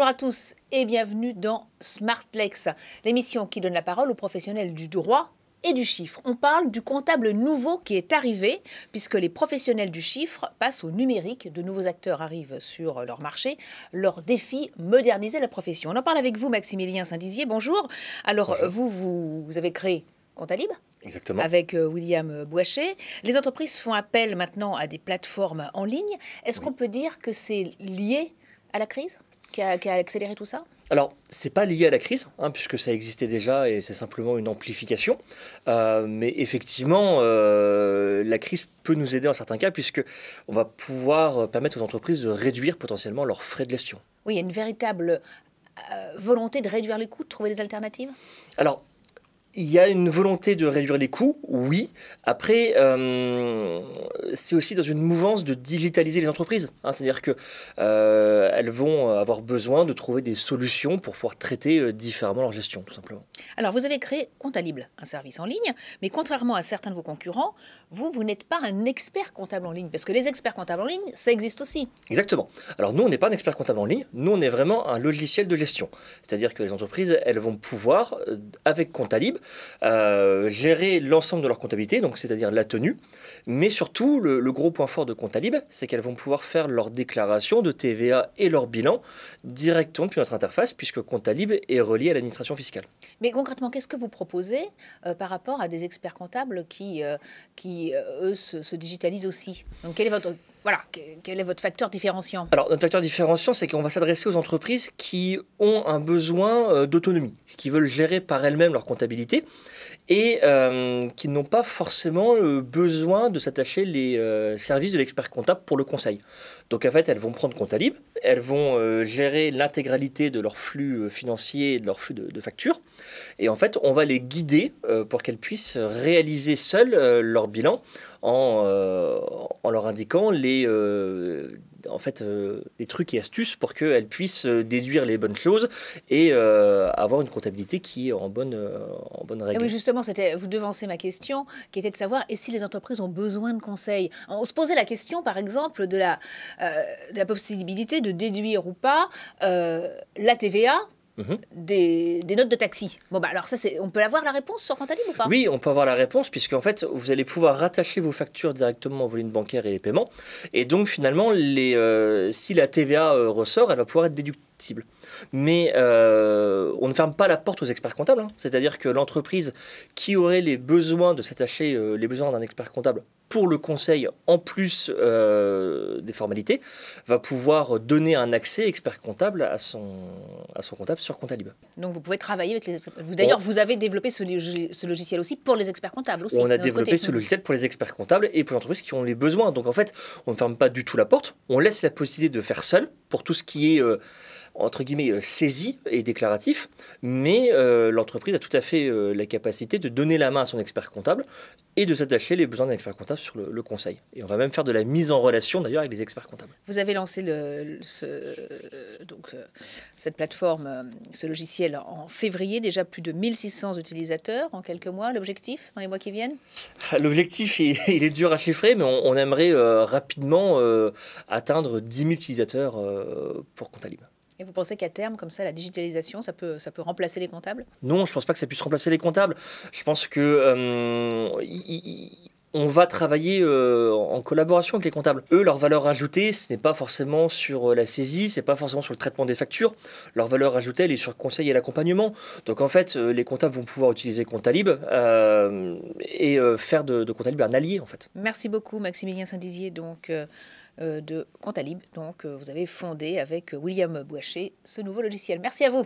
Bonjour à tous et bienvenue dans Smartlex, l'émission qui donne la parole aux professionnels du droit et du chiffre. On parle du comptable nouveau qui est arrivé, puisque les professionnels du chiffre passent au numérique. De nouveaux acteurs arrivent sur leur marché. Leur défi, moderniser la profession. On en parle avec vous, Maximilien Saint-Dizier. Bonjour. Alors, Bonjour. vous avez créé Comptalib Exactement. avec William Bouachet. Les entreprises font appel maintenant à des plateformes en ligne. Est-ce qu'on peut dire que c'est lié à la crise qui a accéléré tout ça? Alors, c'est pas lié à la crise, puisque ça existait déjà et c'est simplement une amplification. Mais effectivement, la crise peut nous aider en certains cas, puisque on va pouvoir permettre aux entreprises de réduire potentiellement leurs frais de gestion. Oui, il y a une véritable volonté de réduire les coûts, de trouver des alternatives? Alors, il y a une volonté de réduire les coûts, oui. Après, c'est aussi dans une mouvance de digitaliser les entreprises. C'est-à-dire qu'elles vont avoir besoin de trouver des solutions pour pouvoir traiter différemment leur gestion, tout simplement. Alors, vous avez créé Comptalib, un service en ligne, mais contrairement à certains de vos concurrents, vous n'êtes pas un expert comptable en ligne, parce que les experts comptables en ligne, ça existe aussi. Exactement. Alors nous, on n'est pas un expert comptable en ligne, nous, on est vraiment un logiciel de gestion. C'est-à-dire que les entreprises, elles vont pouvoir, avec Comptalib, gérer l'ensemble de leur comptabilité, donc c'est-à-dire la tenue, mais surtout, le gros point fort de Comptalib, c'est qu'elles vont pouvoir faire leur déclaration de TVA et leur bilan directement depuis notre interface, puisque Comptalib est relié à l'administration fiscale. Mais concrètement, qu'est-ce que vous proposez par rapport à des experts comptables qui eux, se digitalisent aussi? Donc, quel est votre facteur différenciant? Alors, notre facteur différenciant, c'est qu'on va s'adresser aux entreprises qui ont un besoin d'autonomie, qui veulent gérer par elles-mêmes leur comptabilité et qui n'ont pas forcément besoin de s'attacher les services de l'expert comptable pour le conseil. Donc, en fait, elles vont prendre Comptalib, elles vont gérer l'intégralité de leur flux financier et de leur flux de factures. Et en fait, on va les guider pour qu'elles puissent réaliser seules leur bilan en leur indiquant les trucs et astuces pour qu'elles puissent déduire les bonnes choses et avoir une comptabilité qui est en bonne règle. Et oui, justement, vous devancez ma question, qui était de savoir, et si les entreprises ont besoin de conseils? On se posait la question, par exemple, de la possibilité de déduire ou pas la TVA des notes de taxi. Bon, bah alors ça, on peut avoir la réponse sur Comptalib ou pas? Oui, on peut avoir la réponse, puisqu'en fait, vous allez pouvoir rattacher vos factures directement aux volumes bancaires et les paiements. Et donc, finalement, si la TVA ressort, elle va pouvoir être déductible. Mais on ne ferme pas la porte aux experts comptables. C'est-à-dire que l'entreprise qui aurait les besoins de s'attacher, les besoins d'un expert comptable pour le conseil, en plus des formalités, va pouvoir donner un accès expert comptable à son comptable sur Comptalib. Donc vous pouvez travailler avec les experts. D'ailleurs, vous avez développé ce logiciel aussi pour les experts comptables aussi. On a développé ce logiciel pour les experts comptables et pour les entreprises qui ont les besoins. Donc en fait, on ne ferme pas du tout la porte. On laisse la possibilité de faire seul pour tout ce qui est entre guillemets saisie et déclaratif, mais l'entreprise a tout à fait la capacité de donner la main à son expert comptable et de s'attacher les besoins d'un expert comptable sur le conseil. Et on va même faire de la mise en relation d'ailleurs avec les experts comptables. Vous avez lancé cette plateforme, ce logiciel en février, déjà plus de 1600 utilisateurs en quelques mois. L'objectif dans les mois qui viennent? L'objectif, il est dur à chiffrer, mais on aimerait rapidement atteindre 10 000 utilisateurs pour Comptalib. Et vous pensez qu'à terme, comme ça, la digitalisation, ça peut remplacer les comptables? Non, je ne pense pas que ça puisse remplacer les comptables. Je pense que on va travailler en collaboration avec les comptables. Eux, leur valeur ajoutée, ce n'est pas forcément sur la saisie, ce n'est pas forcément sur le traitement des factures. Leur valeur ajoutée, elle est sur le conseil et l'accompagnement. Donc en fait, les comptables vont pouvoir utiliser Comptalib et faire de Comptalib un allié, en fait. Merci beaucoup, Maximilien Saint-Dizier, donc de Comptalib. Donc, vous avez fondé avec William Bouachet ce nouveau logiciel. Merci à vous.